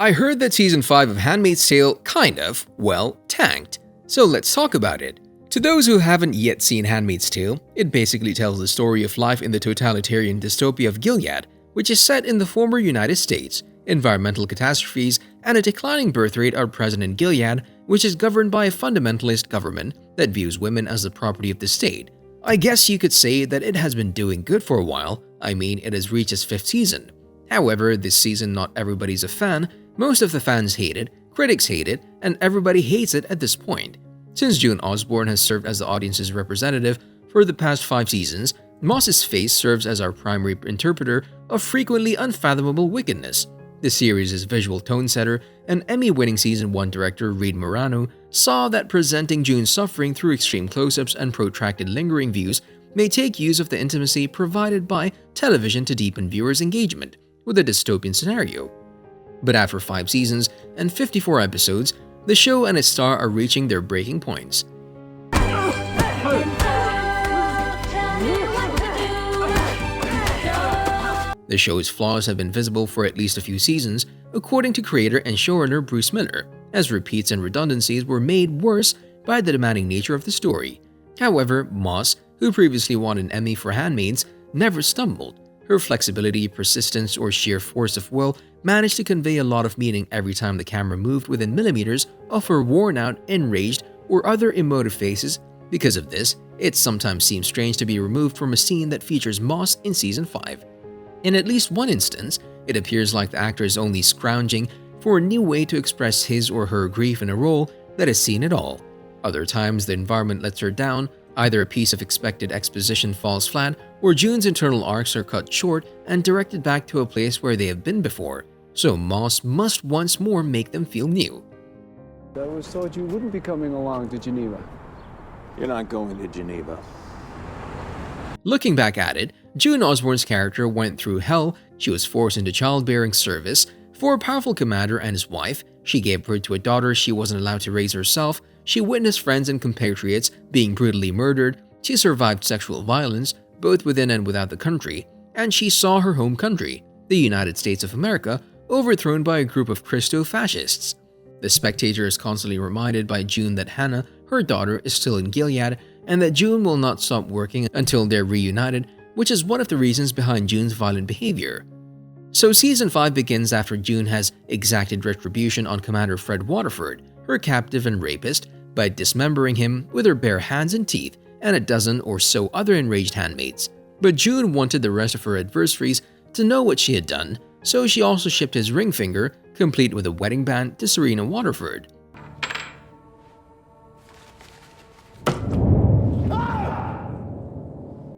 I heard that Season 5 of Handmaid's Tale tanked. So let's talk about it. To those who haven't yet seen Handmaid's Tale, it basically tells the story of life in the totalitarian dystopia of Gilead, which is set in the former United States. Environmental catastrophes and a declining birth rate are present in Gilead, which is governed by a fundamentalist government that views women as the property of the state. I guess you could say that it has been doing good for a while. I mean, it has reached its 5th season. However, this season not everybody's a fan. Most of the fans hate it, critics hate it, and everybody hates it at this point. Since June Osborne has served as the audience's representative for the past 5 seasons, Moss's face serves as our primary interpreter of frequently unfathomable wickedness. The series' visual tone setter and Emmy-winning Season 1 director Reed Morano saw that presenting June's suffering through extreme close-ups and protracted lingering views may take use of the intimacy provided by television to deepen viewers' engagement with a dystopian scenario. But after 5 seasons and 54 episodes, the show and its star are reaching their breaking points. The show's flaws have been visible for at least a few seasons, according to creator and showrunner Bruce Miller, as repeats and redundancies were made worse by the demanding nature of the story. However, Moss, who previously won an Emmy for Handmaids, never stumbled. Her flexibility, persistence, or sheer force of will managed to convey a lot of meaning every time the camera moved within millimeters of her worn-out, enraged, or other emotive faces. Because of this, it sometimes seems strange to be removed from a scene that features Moss in Season 5. In at least one instance, it appears like the actor is only scrounging for a new way to express his or her grief in a role that is seen at all. Other times, the environment lets her down. Either a piece of expected exposition falls flat, or June's internal arcs are cut short and directed back to a place where they have been before. So Moss must once more make them feel new. I was told you wouldn't be coming along to Geneva. You're not going to Geneva. Looking back at it, June Osborne's character went through hell. She was forced into childbearing service for a powerful commander and his wife. She gave birth to a daughter she wasn't allowed to raise herself. She witnessed friends and compatriots being brutally murdered. She survived sexual violence, both within and without the country. And she saw her home country, the United States of America, overthrown by a group of Christo-fascists. The spectator is constantly reminded by June that Hannah, her daughter, is still in Gilead, and that June will not stop working until they're reunited, which is one of the reasons behind June's violent behavior. So Season 5 begins after June has exacted retribution on Commander Fred Waterford, her captive and rapist, by dismembering him with her bare hands and teeth, and a dozen or so other enraged handmaids. But June wanted the rest of her adversaries to know what she had done, so she also shipped his ring finger, complete with a wedding band, to Serena Waterford.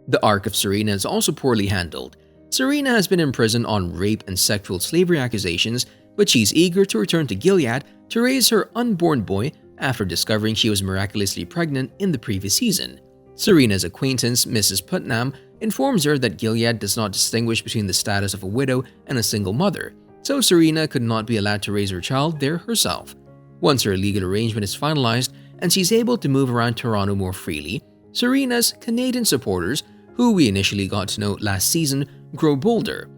The arc of Serena is also poorly handled. Serena has been imprisoned on rape and sexual slavery accusations, but she's eager to return to Gilead to raise her unborn boy after discovering she was miraculously pregnant in the previous season. Serena's acquaintance, Mrs. Putnam, informs her that Gilead does not distinguish between the status of a widow and a single mother, so Serena could not be allowed to raise her child there herself. Once her legal arrangement is finalized and she's able to move around Toronto more freely, Serena's Canadian supporters, who we initially got to know last season, grow bolder.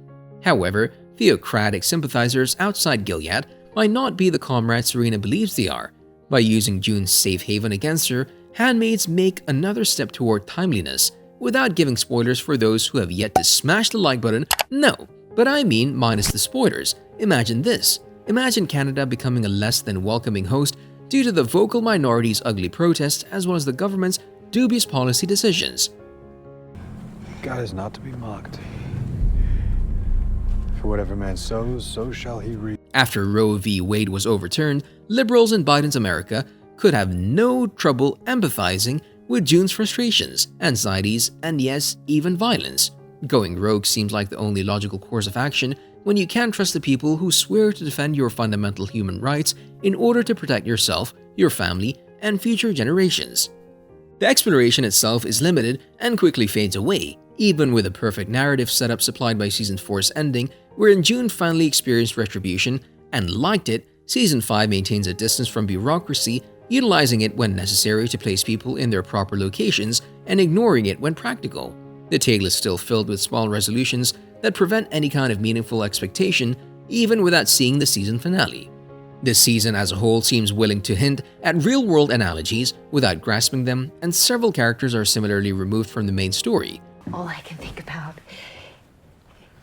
However, theocratic sympathizers outside Gilead might not be the comrades Serena believes they are. By using June's safe haven against her, Handmaids make another step toward timeliness. Without giving spoilers for those who have yet to smash the like button, no, but I mean minus the spoilers. Imagine this. Imagine Canada becoming a less than welcoming host due to the vocal minority's ugly protests as well as the government's dubious policy decisions. God is not to be mocked. For whatever man sows, so shall he reap. After Roe v. Wade was overturned, liberals in Biden's America could have no trouble empathizing with June's frustrations, anxieties, and yes, even violence. Going rogue seems like the only logical course of action when you can't trust the people who swear to defend your fundamental human rights in order to protect yourself, your family, and future generations. The exploration itself is limited and quickly fades away, even with a perfect narrative setup supplied by Season 4's ending, wherein June finally experienced retribution and liked it. Season 5 maintains a distance from bureaucracy, utilizing it when necessary to place people in their proper locations and ignoring it when practical. The tale is still filled with small resolutions that prevent any kind of meaningful expectation, even without seeing the season finale. This season as a whole seems willing to hint at real-world analogies without grasping them, and several characters are similarly removed from the main story. All I can think about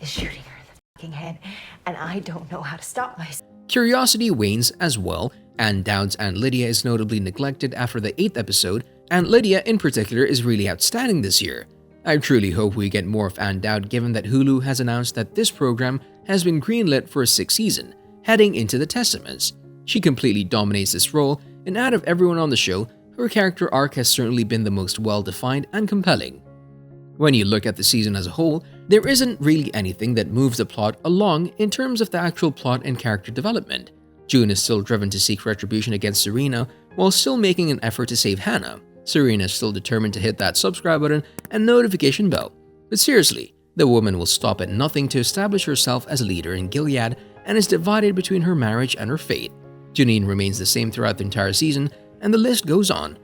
is shooting her in the fucking head, and I don't know how to stop myself. Curiosity wanes as well, and Dowd's Aunt Lydia is notably neglected after the 8th episode. Aunt Lydia in particular is really outstanding this year. I truly hope we get more of Aunt Dowd, given that Hulu has announced that this program has been greenlit for a 6th season, heading into the Testaments. She completely dominates this role, and out of everyone on the show, her character arc has certainly been the most well-defined and compelling. When you look at the season as a whole, there isn't really anything that moves the plot along in terms of the actual plot and character development. June is still driven to seek retribution against Serena while still making an effort to save Hannah. Serena is still determined to hit that subscribe button and notification bell. But seriously, the woman will stop at nothing to establish herself as a leader in Gilead and is divided between her marriage and her fate. Janine remains the same throughout the entire season, and the list goes on.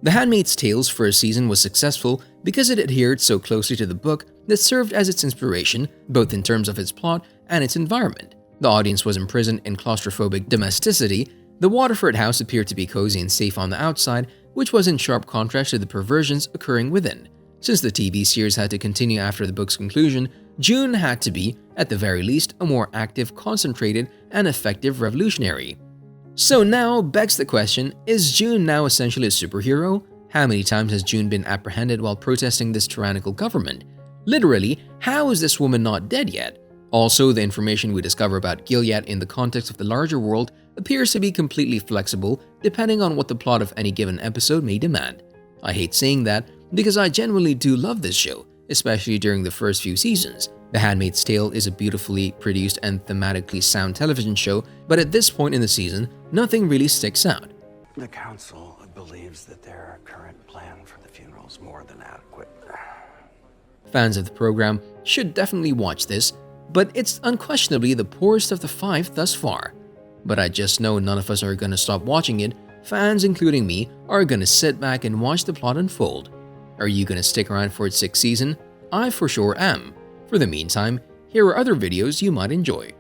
The Handmaid's Tale's first season was successful because it adhered so closely to the book that served as its inspiration, both in terms of its plot and its environment. The audience was imprisoned in claustrophobic domesticity. The Waterford house appeared to be cozy and safe on the outside, which was in sharp contrast to the perversions occurring within. Since the TV series had to continue after the book's conclusion, June had to be, at the very least, a more active, concentrated, and effective revolutionary. So now begs the question, is June now essentially a superhero? How many times has June been apprehended while protesting this tyrannical government? Literally, how is this woman not dead yet? Also, the information we discover about Gilead in the context of the larger world appears to be completely flexible depending on what the plot of any given episode may demand. I hate saying that because I genuinely do love this show, especially during the first few seasons. The Handmaid's Tale is a beautifully produced and thematically sound television show, but at this point in the season, nothing really sticks out. The council believes that their current plan for the funeral is more than adequate. Fans of the program should definitely watch this, but it's unquestionably the poorest of the 5 thus far. But I just know none of us are gonna stop watching it. Fans, including me, are gonna sit back and watch the plot unfold. Are you gonna stick around for its 6th season? I for sure am. For the meantime, here are other videos you might enjoy.